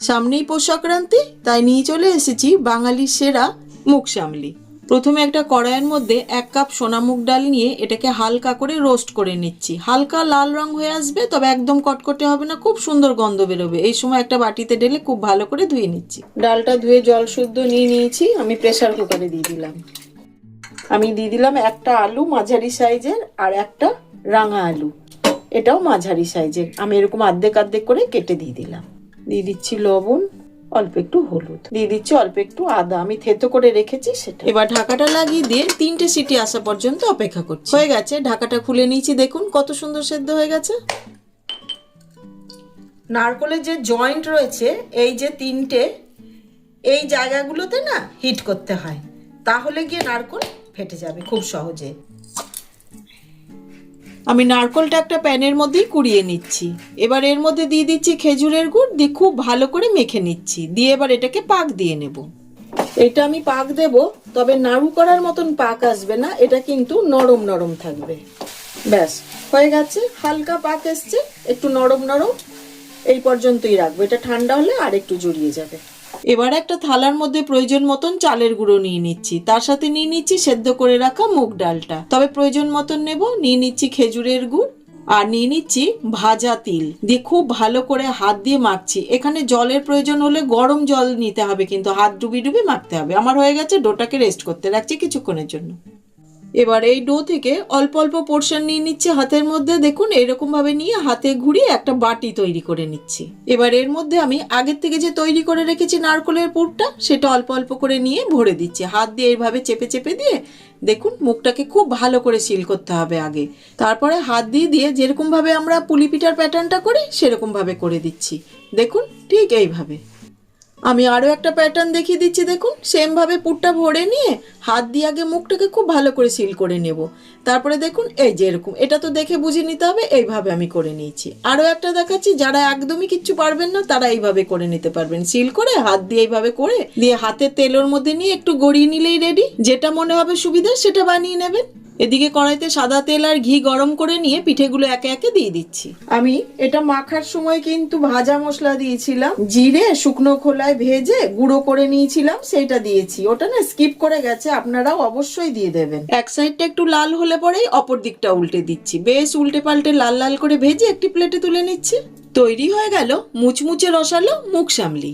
সামনেই পৌষ সংক্রান্তি, তাই নিয়ে চলে এসেছি বাঙালির সেরা মুগ সামলি। প্রথমে একটা কড়াইয়ের মধ্যে 1 কাপ সোনা মুগ ডাল নিয়ে এটাকে হালকা করে রোস্ট করে নিচ্ছি। হালকা লাল রং হয়ে আসবে, তবে একদম কটকটে হবে না, খুব সুন্দর গন্ধ বেরোবে। এই সময় একটা বাটিতে ঢেলে খুব ভালো করে ধুয়ে নিচ্ছি। ডালটা ধুয়ে জল শুদ্ধ নিয়ে নিয়েছি, আমি প্রেসার কুকারে দিয়ে দিলাম। আমি দিয়ে দিলাম একটা আলু মাঝারি সাইজের আর একটা রাঙা আলু, এটাও মাঝারি সাইজের। আমি এরকম অর্ধেক অর্ধেক করে কেটে দিয়ে দিলাম। দিয়ে দিচ্ছি লবণ, অল্প একটু হলুদ, দিয়ে দিচ্ছি অল্প একটু আদা, আমি থেতো করে রেখেছি সেটা। এবার ঢাকাটা লাগিয়ে দিয়ে 3টে সিটি আসা পর্যন্ত অপেক্ষা করছি। হয়ে গেছে, ঢাকাটা খুলে নিয়েছি, দেখুন কত সুন্দর সেদ্ধ হয়ে গেছে। নারকলের যে জয়েন্ট রয়েছে, এই যে 3টে, এই জায়গাগুলোতে না হিট করতে হয়, তাহলে গিয়ে নারকল ফেটে যাবে খুব সহজে। আমি নারকলটা একটা প্যানের মধ্যেই কুড়িয়ে নিচ্ছি। এবার এর মধ্যে দিয়ে দিচ্ছি খেজুরের গুড়, দিয়ে খুব ভালো করে মেখে নিচ্ছি। দিয়ে এবার এটাকে পাক দিয়ে নেব। এটা আমি পাক দেব, তবে নাড়ু করার মতন পাক আসবে না, এটা কিন্তু নরম নরম থাকবে। ব্যাস হয়ে গেছে, হালকা পাক এসছে, একটু নরম নরম, এই পর্যন্তই রাখবো। এটা ঠান্ডা হলে আর একটু জড়িয়ে যাবে। এবার একটা থালার মধ্যে প্রয়োজন মতন চালের গুঁড়ো নিয়ে নিচ্ছি, তার সাথে নিয়ে নিচ্ছি সেদ্ধ করে রাখা মুগ ডালটা, তবে প্রয়োজন মতন নেব। নিয়ে নিচ্ছি খেজুরের গুড় আর নিয়ে নিচ্ছি ভাজা তিল, দিয়ে খুব ভালো করে হাত দিয়ে মাখছি। এখানে জলের প্রয়োজন হলে গরম জল নিতে হবে, কিন্তু হাত ডুবি ডুবি মাখতে হবে। আমার হয়ে গেছে, ডোটাকে রেস্ট করতে রাখছি কিছুক্ষণের জন্য। এবার এই ডো থেকে অল্প অল্প পোর্শন নিয়ে নিচ্ছি হাতের মধ্যে, দেখুন এরকম ভাবে নিয়ে হাতে ঘুরিয়ে একটা বাটি তৈরি করে নিচ্ছি। এবার এর মধ্যে আমি আগের থেকে যে তৈরি করে রেখেছি নারকলের পুরটা, সেটা অল্প অল্প করে নিয়ে ভরে দিচ্ছি। হাত দিয়ে এইভাবে চেপে চেপে দিয়ে দেখুন মুখটাকে খুব ভালো করে সিল করতে হবে আগে, তারপরে হাত দিয়ে দিয়ে যেরকম ভাবে আমরা পুলি পিঠার প্যাটার্নটা করি সেরকম ভাবে করে দিচ্ছি। দেখুন ঠিক এইভাবে। আমি আরও একটা প্যাটার্ন দেখিয়ে দিচ্ছি, দেখুন সেম ভাবে পুরটা ভরে নিয়ে হাত দিয়ে আগে মুখটাকে খুব ভালো করে সিল করে নেব। তারপরে দেখুন এই যে এরকম, এটা তো দেখে বুঝে নিতে হবে, এইভাবে আমি করে নিয়েছি। আরও একটা দেখাচ্ছি, যারা একদমই কিচ্ছু পারবেন না তারা এইভাবে করে নিতে পারবেন। সিল করে হাত দিয়ে এইভাবে করে দিয়ে হাতে তেলের মধ্যে নিয়ে একটু গড়িয়ে নিলেই রেডি। যেটা মনে হবে সুবিধা সেটা বানিয়ে নেবেন। এদিকে কড়াইতে সাদা তেল আর ঘি গরম করে নিয়ে পিঠেগুলো একে একে দিয়ে দিচ্ছি। আমি এটা মাখার সময় কিন্তু ভাজা মশলা দিয়েছিলাম, জিরে শুকনো খোলায় ভেজে গুঁড়ো করে নিয়েছিলাম, সেইটা দিয়েছি। ওটা না স্কিপ করে গেছে, আপনারাও অবশ্যই দিয়ে দেবেন। এক সাইডটা একটু লাল হলে পরেই অপর দিকটা উল্টে দিচ্ছি। বেশ উল্টে পাল্টে লাল লাল করে ভেজে একটি প্লেটে তুলে নিচ্ছি। তৈরি হয়ে গেল মুচমুচে রসালো মুগ সামলি।